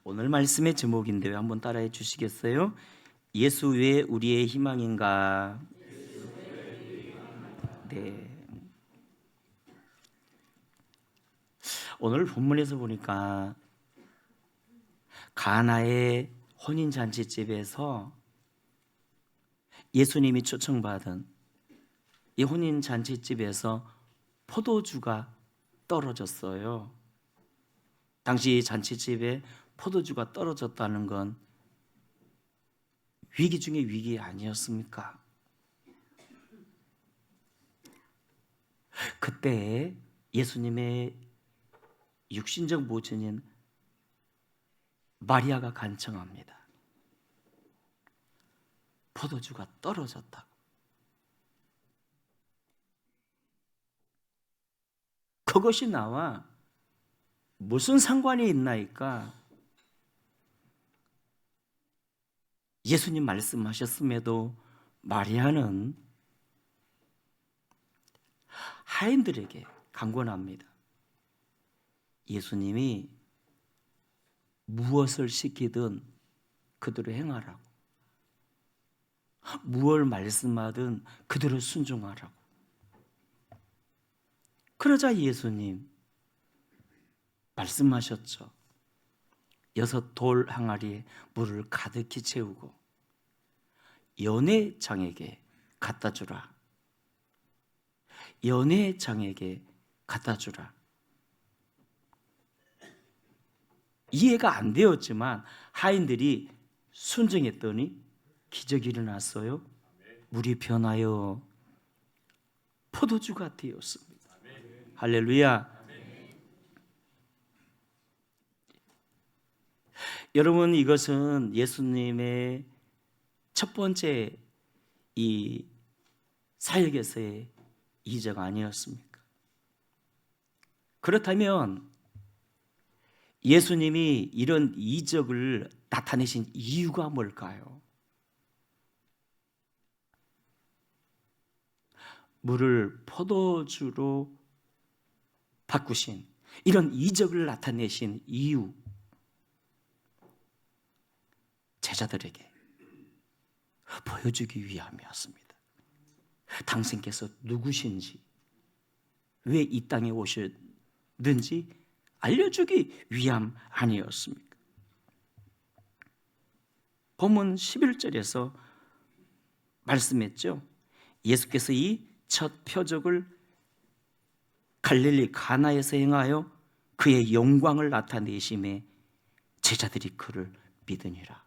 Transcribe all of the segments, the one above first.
오늘 말씀의 제목인데요. 한번 따라해 주시겠어요? 예수 왜 우리의 희망인가? 네. 오늘 본문에서 보니까 가나의 혼인잔치집에서 예수님이 초청받은 이 혼인잔치집에서 포도주가 떨어졌어요. 당시 잔치집에 포도주가 떨어졌다는 건 위기 중에 위기 아니었습니까? 그때 예수님의 육신적 모친인 마리아가 간청합니다. 포도주가 떨어졌다고. 그것이 나와 무슨 상관이 있나이까? 예수님 말씀하셨음에도 마리아는 하인들에게 강권합니다. 예수님이 무엇을 시키든 그대로 행하라고, 무엇을 말씀하든 그대로 순종하라고. 그러자 예수님 말씀하셨죠. 6 돌 항아리에 물을 가득히 채우고 연회장에게 갖다 주라. 연회장에게 갖다 주라. 이해가 안 되었지만 하인들이 순종했더니 기적이 일어났어요. 물이 변하여 포도주가 되었습니다. 할렐루야. 여러분, 이것은 예수님의 첫 번째 이 사역에서의 이적 아니었습니까? 그렇다면 예수님이 이런 이적을 나타내신 이유가 뭘까요? 물을 포도주로 바꾸신 이런 이적을 나타내신 이유, 제자들에게 보여주기 위함이었습니다. 당신께서 누구신지, 왜 이 땅에 오셨는지 알려주기 위함 아니었습니까? 본문 11절에서 말씀했죠. 예수께서 이 첫 표적을 갈릴리 가나에서 행하여 그의 영광을 나타내심에 제자들이 그를 믿으니라.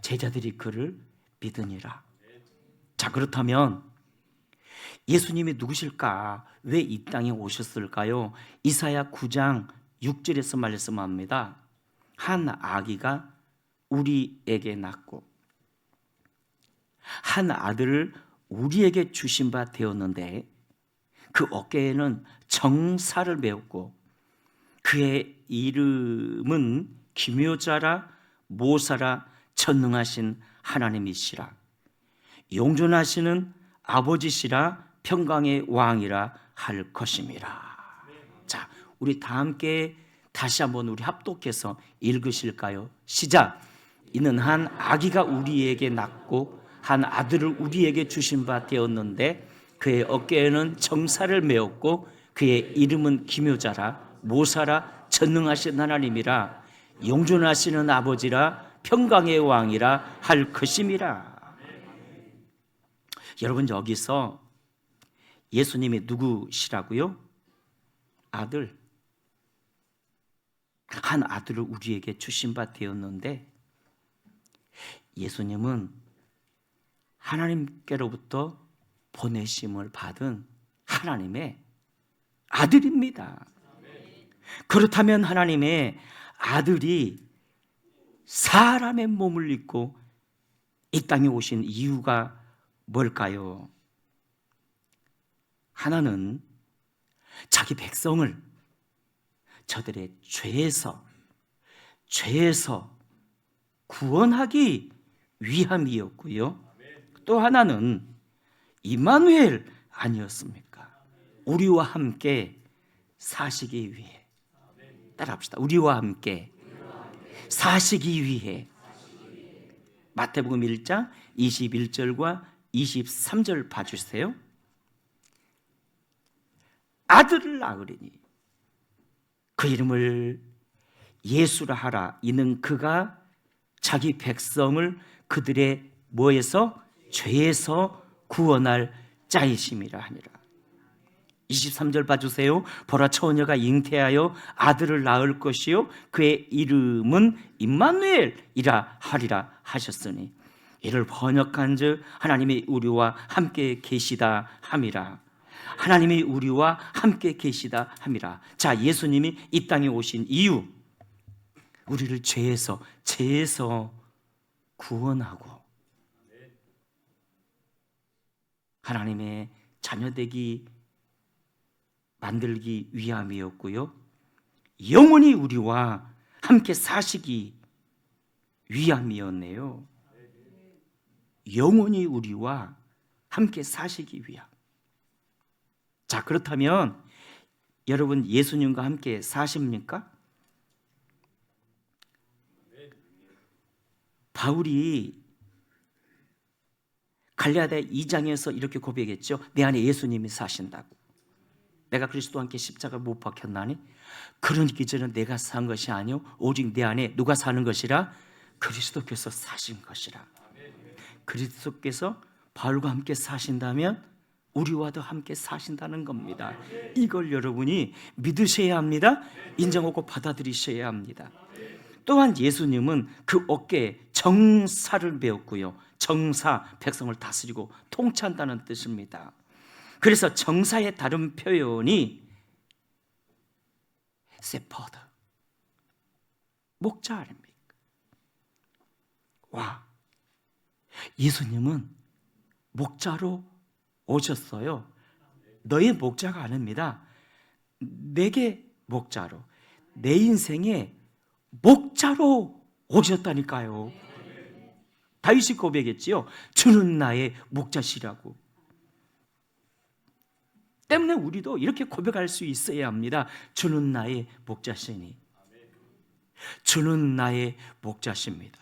제자들이 그를 믿으니라. 자, 그렇다면 예수님이 누구실까? 왜 이 땅에 오셨을까요? 이사야 9장 6절에서 말씀합니다. 한 아기가 우리에게 낳고 한 아들을 우리에게 주신 바 되었는데 그 어깨에는 정사를 메었고 그의 이름은 기묘자라 모사라 전능하신 하나님이시라 용존하시는 아버지시라 평강의 왕이라 할 것임이라. 자, 우리 다 함께 다시 한번 우리 합독해서 읽으실까요? 시작. 이는 한 아기가 우리에게 낳고 한 아들을 우리에게 주신 바 되었는데 그의 어깨에는 정사를 메었고 그의 이름은 기묘자라 모사라 전능하신 하나님이라 용존하시는 아버지라 평강의 왕이라 할 것임이라. 여러분, 여기서 예수님이 누구시라고요? 아들, 한 아들을 우리에게 주신 바 되었는데 예수님은 하나님께로부터 보내심을 받은 하나님의 아들입니다. 그렇다면 하나님의 아들이 사람의 몸을 입고 이 땅에 오신 이유가 뭘까요? 하나는 자기 백성을 저들의 죄에서 구원하기 위함이었고요. 또 하나는 임마누엘 아니었습니까? 우리와 함께 사시기 위해. 따라합시다. 우리와 함께 사시기 위해. 마태복음 1장 21절과 23절 봐주세요. 아들을 낳으리니 그 이름을 예수라 하라. 이는 그가 자기 백성을 그들의 뭐에서? 죄에서 구원할 자이심이라 하니라. 23절 봐주세요. 보라, 처녀가 잉태하여 아들을 낳을 것이요 그의 이름은 임마누엘이라 하리라 하셨으니 이를 번역한즉 하나님이 우리와 함께 계시다 함이라. 하나님이 우리와 함께 계시다 함이라. 자, 예수님이 이 땅에 오신 이유, 우리를 죄에서 구원하고 하나님의 자녀되기 만들기 위함이었고요, 영원히 우리와 함께 사시기 위함이었네요. 영원히 우리와 함께 사시기 위함. 자, 그렇다면 여러분 예수님과 함께 사십니까? 바울이 갈라디아 2장에서 이렇게 고백했죠. 내 안에 예수님이 사신다고. 내가 그리스도와 함께 십자가 못 박혔나니 그러기 전에 내가 산 것이 아니요 오직 내 안에 누가 사는 것이라? 그리스도께서 사신 것이라. 그리스도께서 바울과 함께 사신다면 우리와도 함께 사신다는 겁니다. 이걸 여러분이 믿으셔야 합니다. 인정하고 받아들이셔야 합니다. 또한 예수님은 그 어깨에 정사를 배웠고요, 정사, 백성을 다스리고 통치한다는 뜻입니다. 그래서 정사의 다른 표현이 세퍼드, 목자 아닙니까? 와, 예수님은 목자로 오셨어요. 너의 목자가 아닙니다. 내게 목자로, 내 인생의 목자로 오셨다니까요. 다윗이 고백했지요. 주는 나의 목자시라고. 때문에 우리도 이렇게 고백할 수 있어야 합니다. 주는 나의 목자시니. 주는 나의 목자십니다.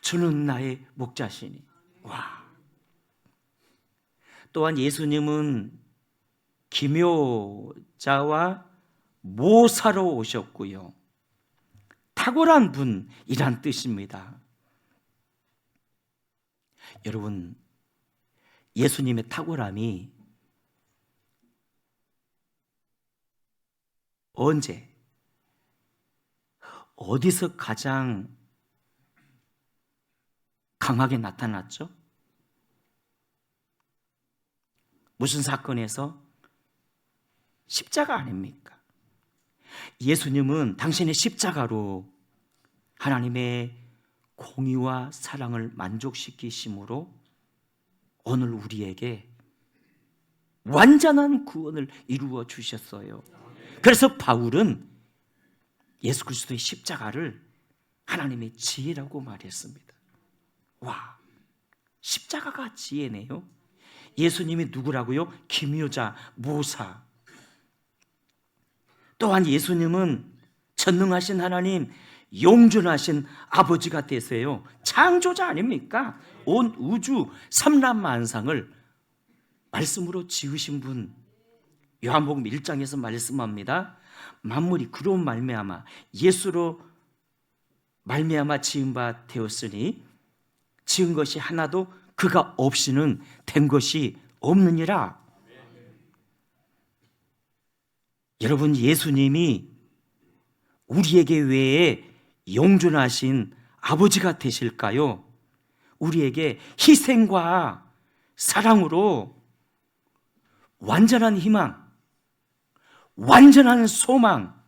주는 나의 목자시니. 와. 또한 예수님은 기묘자와 모사로 오셨고요, 탁월한 분이란 뜻입니다. 여러분, 예수님의 탁월함이 언제, 어디서 가장 강하게 나타났죠? 무슨 사건에서? 십자가 아닙니까? 예수님은 당신의 십자가로 하나님의 공의와 사랑을 만족시키심으로 오늘 우리에게 완전한 구원을 이루어 주셨어요. 그래서 바울은 예수 그리스도의 십자가를 하나님의 지혜라고 말했습니다. 와, 십자가가 지혜네요. 예수님이 누구라고요? 기묘자, 모사. 또한 예수님은 전능하신 하나님, 용존하신 아버지가 되세요. 창조자 아닙니까? 온 우주 삼라만상을 말씀으로 지으신 분. 요한복음 1장에서 말씀합니다. 만물이 그로 말미암아 예수로 말미암아 지은 바 되었으니 지은 것이 하나도 그가 없이는 된 것이 없느니라. 여러분, 예수님이 우리에게 왜 용존하신 아버지가 되실까요? 우리에게 희생과 사랑으로 완전한 희망, 완전한 소망,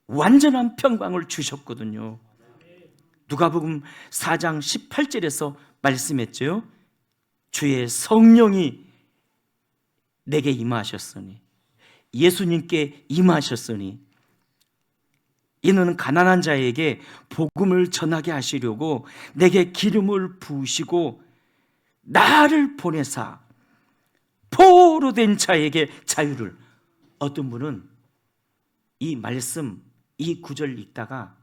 완전한 평강을 주셨거든요. 누가복음 4장 18절에서 말씀했죠. 주의 성령이 내게 임하셨으니, 예수님께 임하셨으니 이는 가난한 자에게 복음을 전하게 하시려고 내게 기름을 부으시고 나를 보내사 포로 된 자에게 자유를. 어떤 분은 이 말씀 이 구절 읽다가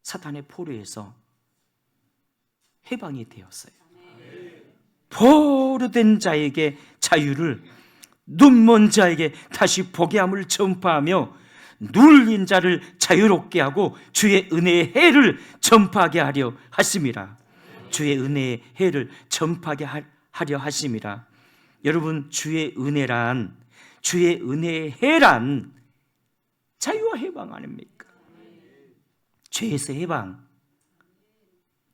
사탄의 포로에서 해방이 되었어요. 포로된 자에게 자유를, 눈먼 자에게 다시 보게 함을 전파하며 눌린 자를 자유롭게 하고 주의 은혜의 해를 전파하게 하려 하심이라. 주의 은혜의 해를 전파하게 하려 하심이라. 여러분, 주의 은혜란, 주의 은혜의 해란 자유와 해방 아닙니까? 죄에서 해방,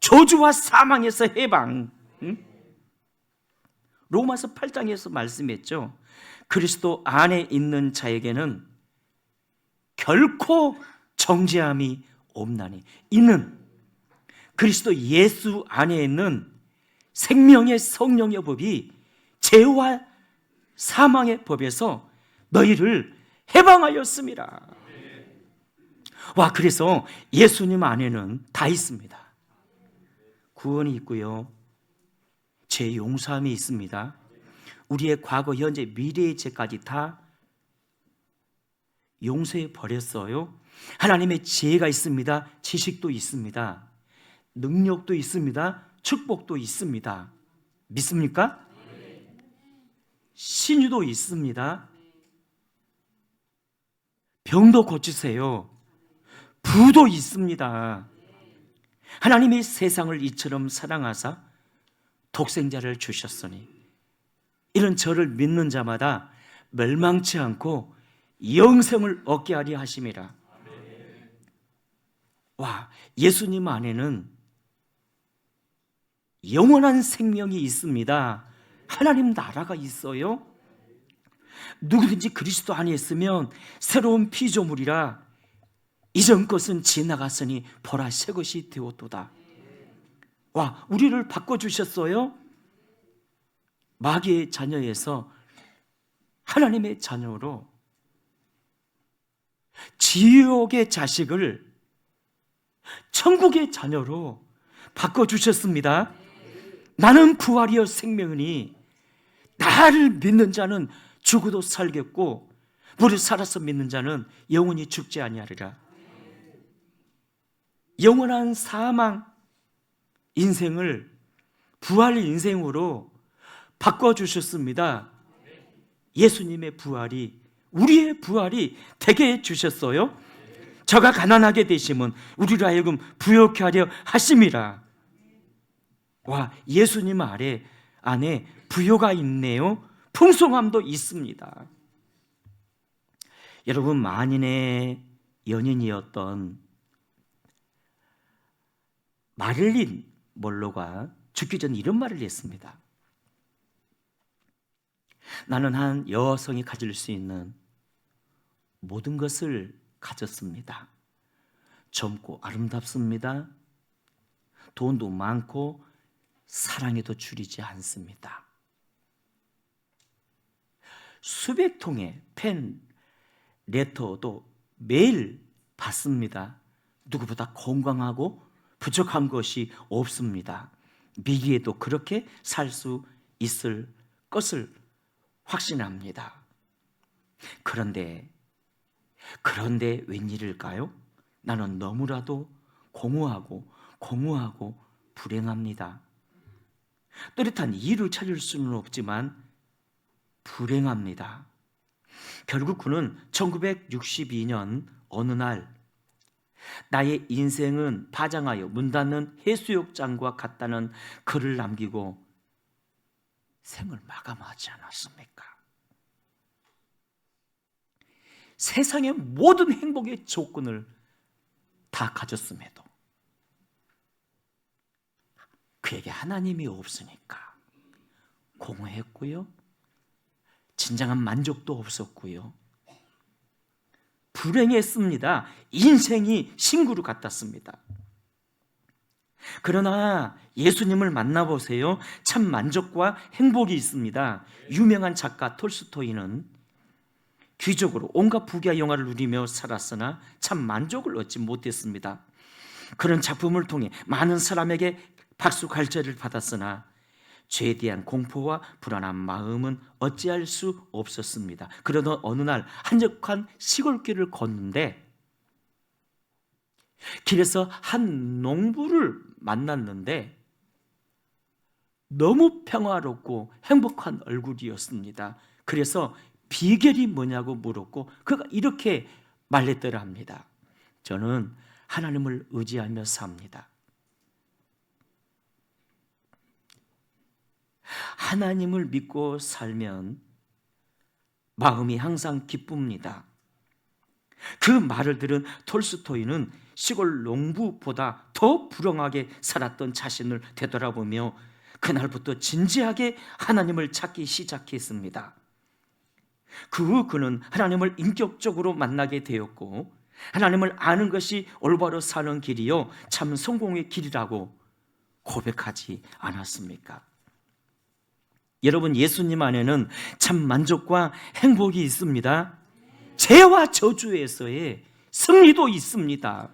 저주와 사망에서 해방. 로마서 8장에서 말씀했죠. 그리스도 안에 있는 자에게는 결코 정죄함이 없나니. 이는 그리스도 예수 안에 있는 생명의 성령의 법이 죄와 사망의 법에서 너희를 해방하였습니다. 와, 그래서 예수님 안에는 다 있습니다. 구원이 있고요, 죄 용서함이 있습니다. 우리의 과거, 현재, 미래의 죄까지 다 용서해 버렸어요. 하나님의 지혜가 있습니다. 지식도 있습니다. 능력도 있습니다. 축복도 있습니다. 믿습니까? 신유도 있습니다. 병도 고치세요. 부도 있습니다. 하나님이 세상을 이처럼 사랑하사 독생자를 주셨으니 이런 저를 믿는 자마다 멸망치 않고 영생을 얻게 하려 하심이라. 와, 예수님 안에는 영원한 생명이 있습니다. 하나님 나라가 있어요. 누구든지 그리스도 안에 있으면 새로운 피조물이라 이전 것은 지나갔으니 보라 새 것이 되었도다. 와, 우리를 바꿔주셨어요. 마귀의 자녀에서 하나님의 자녀로, 지옥의 자식을 천국의 자녀로 바꿔주셨습니다. 나는 부활이요 생명이니 나를 믿는 자는 죽어도 살겠고 무릇 살아서 믿는 자는 영원히 죽지 아니하리라. 영원한 사망 인생을 부활 인생으로 바꿔주셨습니다. 예수님의 부활이, 우리의 부활이 되게 해주셨어요. 저가 가난하게 되심은 우리로 하여금 부욕케 하려 하심이라. 와, 예수님 안에 부요가 있네요. 풍성함도 있습니다. 여러분, 만인의 연인이었던 마릴린 먼로가 죽기 전 이런 말을 했습니다. 나는 한 여성이 가질 수 있는 모든 것을 가졌습니다. 젊고 아름답습니다. 돈도 많고 사랑에도 줄이지 않습니다. 수백 통의 펜, 레터도 매일 받습니다. 누구보다 건강하고 부족한 것이 없습니다. 미래에도 그렇게 살 수 있을 것을 확신합니다. 그런데 웬일일까요? 나는 너무나도 공허하고 불행합니다. 뚜렷한 이유를 찾을 수는 없지만 불행합니다. 결국 그는 1962년 어느 날 나의 인생은 파장하여 문 닫는 해수욕장과 같다는 글을 남기고 생을 마감하지 않았습니까? 세상의 모든 행복의 조건을 다 가졌음에도 그에게 하나님이 없으니까 공허했고요, 진정한 만족도 없었고요, 불행했습니다. 인생이 신구루 같았습니다. 그러나 예수님을 만나보세요. 참 만족과 행복이 있습니다. 유명한 작가 톨스토이는 귀족으로 온갖 부귀와 영화를 누리며 살았으나 참 만족을 얻지 못했습니다. 그런 작품을 통해 많은 사람에게 박수갈채를 받았으나 죄에 대한 공포와 불안한 마음은 어찌할 수 없었습니다. 그러던 어느 날 한적한 시골길을 걷는데 길에서 한 농부를 만났는데 너무 평화롭고 행복한 얼굴이었습니다. 그래서 비결이 뭐냐고 물었고 그가 이렇게 말했더라 합니다. 저는 하나님을 의지하며 삽니다. 하나님을 믿고 살면 마음이 항상 기쁩니다. 그 말을 들은 톨스토이는 시골 농부보다 더 불행하게 살았던 자신을 되돌아보며 그날부터 진지하게 하나님을 찾기 시작했습니다. 그 후 그는 하나님을 인격적으로 만나게 되었고 하나님을 아는 것이 올바로 사는 길이요 참 성공의 길이라고 고백하지 않았습니까? 여러분, 예수님 안에는 참 만족과 행복이 있습니다. 죄와 저주에서의 승리도 있습니다.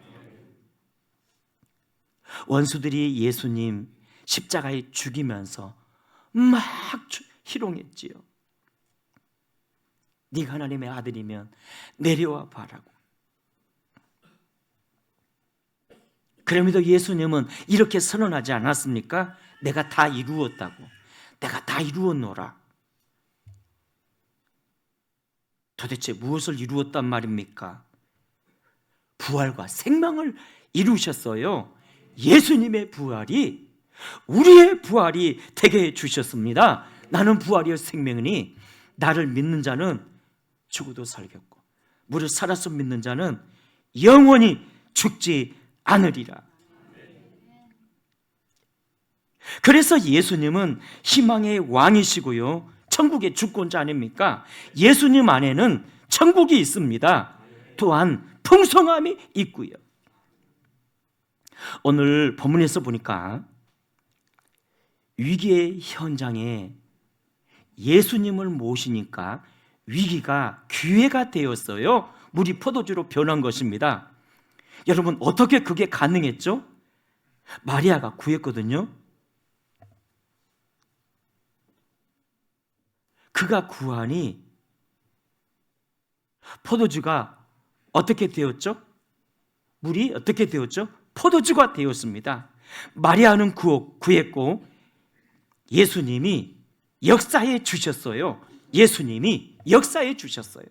원수들이 예수님 십자가에 죽이면서 막 희롱했지요. 네가 하나님의 아들이면 내려와 봐라고. 그럼에도 예수님은 이렇게 선언하지 않았습니까? 내가 다 이루었다고. 내가 다 이루었노라. 도대체 무엇을 이루었단 말입니까? 부활과 생명을 이루셨어요. 예수님의 부활이 우리의 부활이 되게 해주셨습니다. 나는 부활이요 생명이니 나를 믿는 자는 죽어도 살겠고 무릇 살아서 믿는 자는 영원히 죽지 않으리라. 그래서 예수님은 희망의 왕이시고요 천국의 주권자 아닙니까? 예수님 안에는 천국이 있습니다. 또한 풍성함이 있고요. 오늘 본문에서 보니까 위기의 현장에 예수님을 모시니까 위기가 기회가 되었어요. 물이 포도주로 변한 것입니다. 여러분, 어떻게 그게 가능했죠? 마리아가 구했거든요. 그가 구하니 포도주가 어떻게 되었죠? 물이 어떻게 되었죠? 포도주가 되었습니다. 마리아는 구했고 예수님이 역사해 주셨어요. 예수님이 역사해 주셨어요.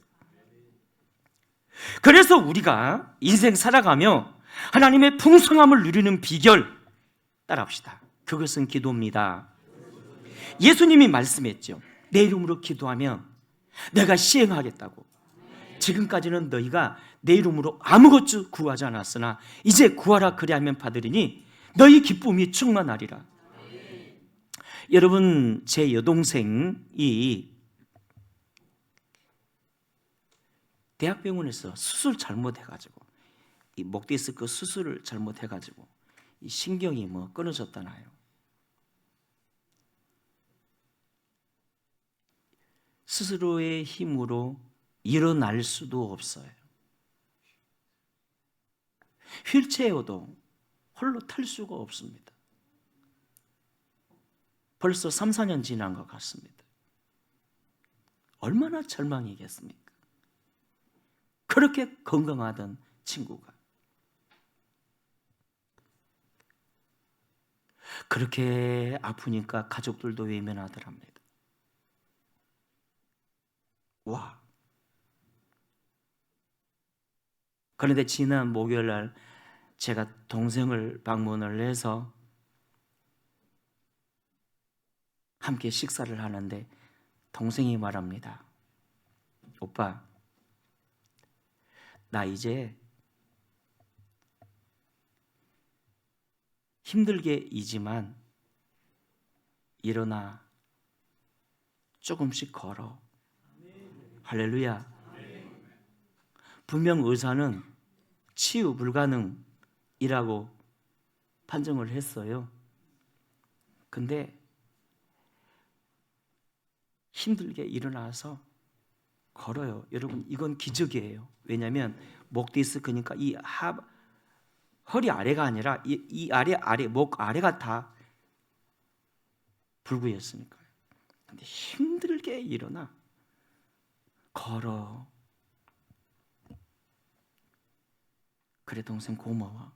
그래서 우리가 인생 살아가며 하나님의 풍성함을 누리는 비결 따라합시다. 그것은 기도입니다. 예수님이 말씀했죠. 내 이름으로 기도하면 내가 시행하겠다고. 지금까지는 너희가 내 이름으로 아무것도 구하지 않았으나 이제 구하라 그리하면 받으리니 너희 기쁨이 충만하리라. 여러분, 제 여동생이 대학병원에서 수술 잘못해가지고 이 목 디스크 수술을 잘못해가지고 이 신경이 끊어졌잖아요. 스스로의 힘으로 일어날 수도 없어요. 휠체어도 홀로 탈 수가 없습니다. 벌써 3, 4년 지난 것 같습니다. 얼마나 절망이겠습니까? 그렇게 건강하던 친구가 그렇게 아프니까 가족들도 외면하더랍니다. 와. 그런데 지난 목요일 날 제가 동생을 방문을 해서 함께 식사를 하는데 동생이 말합니다. 오빠, 나 이제 힘들게이지만 일어나 조금씩 걸어. 할렐루야. 분명 의사는 치유 불가능이라고 판정을 했어요. 근데 힘들게 일어나서 걸어요. 여러분, 이건 기적이에요. 왜냐하면 목 디스크니까 이 허리 아래가 아니라 이 아래 목 아래가 다 불구였으니까요. 근데 힘들게 일어나 걸어. 그래 동생 고마워.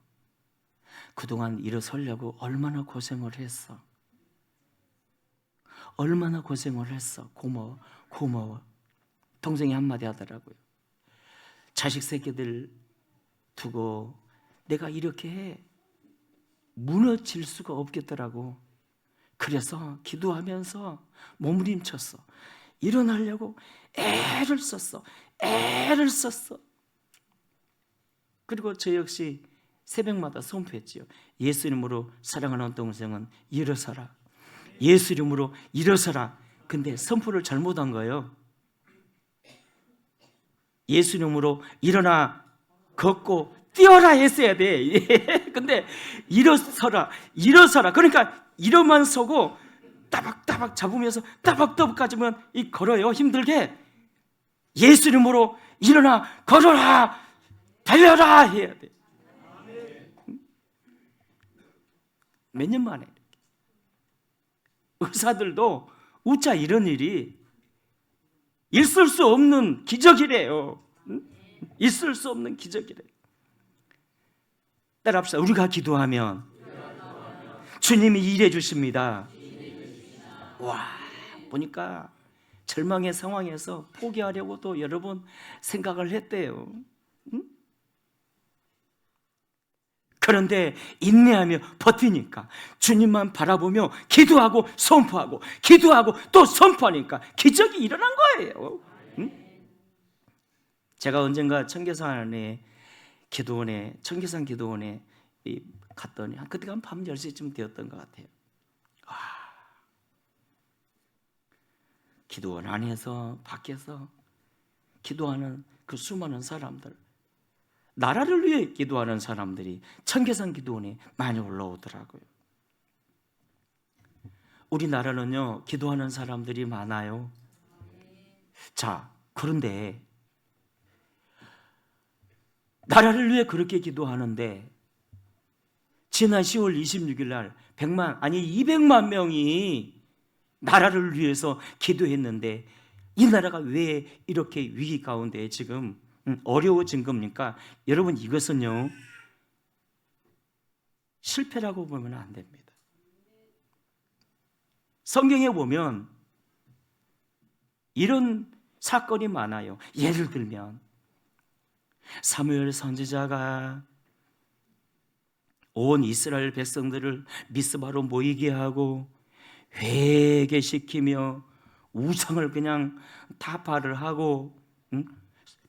그동안 일어서려고 얼마나 고생을 했어. 얼마나 고생을 했어. 고마워. 고마워. 동생이 한마디 하더라고요. 자식 새끼들 두고 내가 이렇게 무너질 수가 없겠더라고. 그래서 기도하면서 몸부림쳤어. 일어나려고 애를 썼어. 애를 썼어. 그리고 저 역시 새벽마다 선포했지요. 예수 이름으로 사랑하는 동생은 일어서라. 예수 이름으로 일어서라. 근데 선포를 잘못한 거예요. 예수 이름으로 일어나 걷고 뛰어라 했어야 돼. 근데 일어서라, 일어서라. 그러니까 이러만 서고 따박따박 잡으면서 따박따박 가지면 이 걸어요. 힘들게. 예수 이름으로 일어나 걸어라, 달려라 해야 돼. 몇 년 만에 의사들도 우짜 이런 일이 있을 수 없는 기적이래요. 있을 수 없는 기적이래요. 따라합시다. 우리가 기도하면 주님이 일해 주십니다. 와, 보니까 절망의 상황에서 포기하려고도 여러 번 생각을 했대요. 그런데 인내하며 버티니까 주님만 바라보며 기도하고 선포하고 기도하고 또 선포하니까 기적이 일어난 거예요. 제가 언젠가 청계산에 기도원에 청계산 기도원에 갔더니 그때가 한 밤 10시쯤 되었던 것 같아요. 와, 기도원 안에서 밖에서 기도하는 그 수많은 사람들, 나라를 위해 기도하는 사람들이 청계산 기도원에 많이 올라오더라고요. 우리나라는요 기도하는 사람들이 많아요. 자, 그런데 나라를 위해 그렇게 기도하는데 지난 10월 26일 날 200만 명이 나라를 위해서 기도했는데 이 나라가 왜 이렇게 위기 가운데 지금 어려워진 겁니까? 여러분, 이것은요 실패라고 보면 안 됩니다. 성경에 보면 이런 사건이 많아요. 예를 들면 사무엘 선지자가 온 이스라엘 백성들을 미스바로 모이게 하고 회개시키며 우상을 그냥 타파를 하고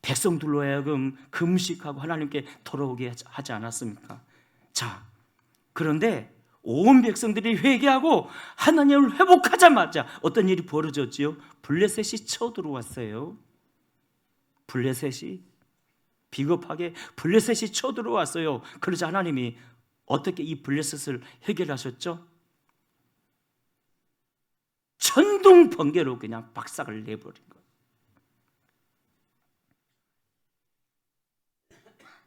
백성들로 하여금 금식하고 하나님께 돌아오게 하지 않았습니까? 자, 그런데 온 백성들이 회개하고 하나님을 회복하자마자 어떤 일이 벌어졌지요? 블레셋이 쳐들어왔어요. 블레셋이 비겁하게 블레셋이 쳐들어왔어요. 그러자 하나님이 어떻게 이 블레셋을 해결하셨죠? 천둥 번개로 그냥 박살을 내버린 거예요.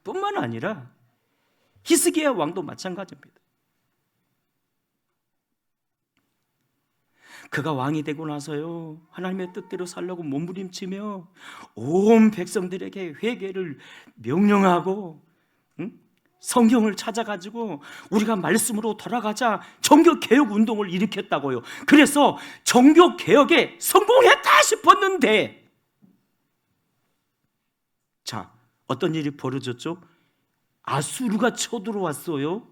뿐만 아니라 히스기야 왕도 마찬가지입니다. 그가 왕이 되고 나서요 하나님의 뜻대로 살려고 몸부림치며 온 백성들에게 회개를 명령하고 성경을 찾아가지고 우리가 말씀으로 돌아가자 종교개혁 운동을 일으켰다고요. 그래서 종교개혁에 성공했다 싶었는데 자, 어떤 일이 벌어졌죠? 아수르가 쳐들어왔어요.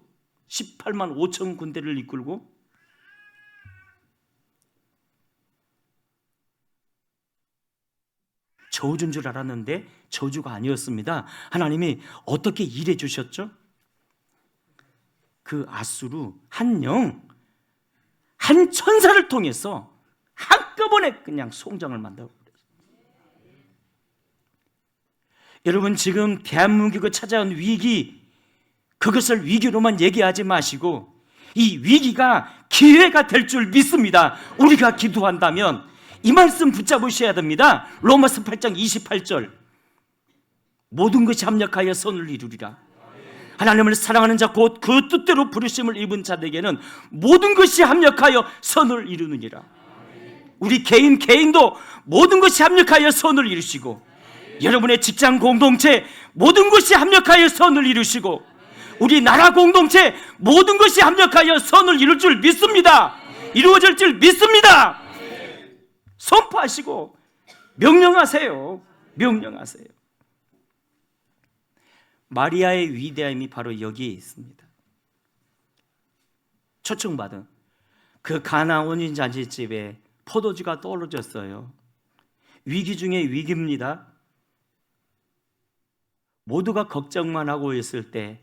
18만 5천 군대를 이끌고. 저주인 줄 알았는데 저주가 아니었습니다. 하나님이 어떻게 일해 주셨죠? 그 아수르 한 천사를 통해서 한꺼번에 그냥 송장을 만들어버렸어요. 여러분, 지금 대한민국을 찾아온 위기, 그것을 위기로만 얘기하지 마시고 이 위기가 기회가 될 줄 믿습니다. 우리가 기도한다면 이 말씀 붙잡으셔야 됩니다. 로마서 8장 28절, 모든 것이 합력하여 선을 이루리라. 하나님을 사랑하는 자 곧 그 뜻대로 부르심을 입은 자들에게는 모든 것이 합력하여 선을 이루느니라. 우리 개인도 모든 것이 합력하여 선을 이루시고 여러분의 직장 공동체 모든 것이 합력하여 선을 이루시고 우리 나라 공동체 모든 것이 합력하여 선을 이룰 줄 믿습니다. 이루어질 줄 믿습니다. 선포하시고 명령하세요. 명령하세요. 마리아의 위대함이 바로 여기에 있습니다. 초청받은 그 가나 혼인 잔치집에 포도주가 떨어졌어요. 위기 중에 위기입니다. 모두가 걱정만 하고 있을 때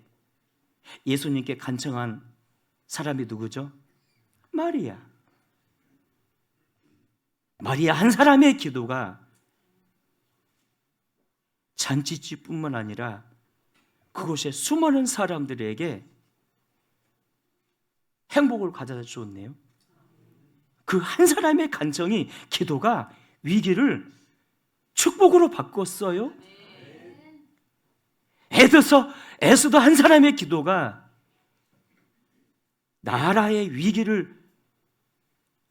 예수님께 간청한 사람이 누구죠? 마리아. 마리아 한 사람의 기도가 잔치집뿐만 아니라 그곳에 수많은 사람들에게 행복을 가져다 주었네요. 그 한 사람의 간청이, 기도가 위기를 축복으로 바꿨어요. 에스더 한 사람의 기도가 나라의 위기를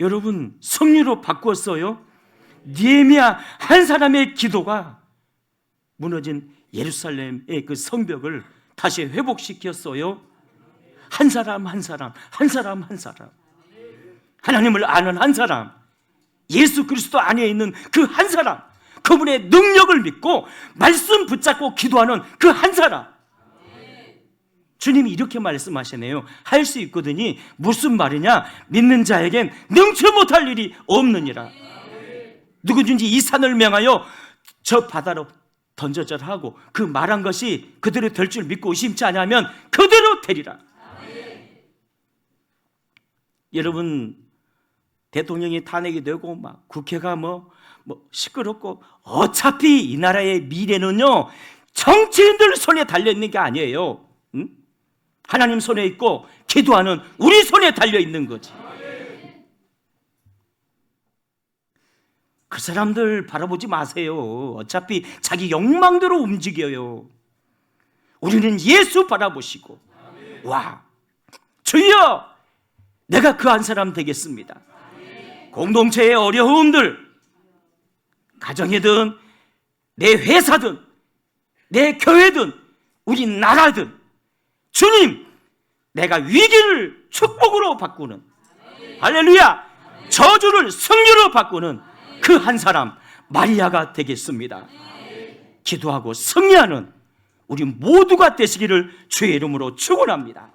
여러분 승리로 바꿨어요. 느헤미야 한 사람의 기도가 무너진 예루살렘의 그 성벽을 다시 회복시켰어요. 한 사람 한 사람, 한 사람 한 사람, 하나님을 아는 한 사람, 예수 그리스도 안에 있는 그 한 사람, 그분의 능력을 믿고 말씀 붙잡고 기도하는 그 한 사람. 주님이 이렇게 말씀하시네요. 할 수 있거든요. 무슨 말이냐? 믿는 자에겐 능치 못할 일이 없느니라. 누구든지 이 산을 명하여 저 바다로 던져져라 하고 그 말한 것이 그대로 될 줄 믿고 의심치 않으면 그대로 되리라. 여러분, 대통령이 탄핵이 되고 막 국회가 뭐 시끄럽고, 어차피 이 나라의 미래는요 정치인들 손에 달려있는 게 아니에요. 하나님 손에 있고 기도하는 우리 손에 달려있는 거지. 그 사람들 바라보지 마세요. 어차피 자기 욕망대로 움직여요. 우리는 예수 바라보시고, 와, 주여, 내가 그 한 사람 되겠습니다. 공동체의 어려움들, 가정이든 내 회사든 내 교회든 우리 나라든, 주님, 내가 위기를 축복으로 바꾸는, 할렐루야, 저주를 승리로 바꾸는 그 한 사람 마리아가 되겠습니다. 기도하고 승리하는 우리 모두가 되시기를 주의 이름으로 축원합니다.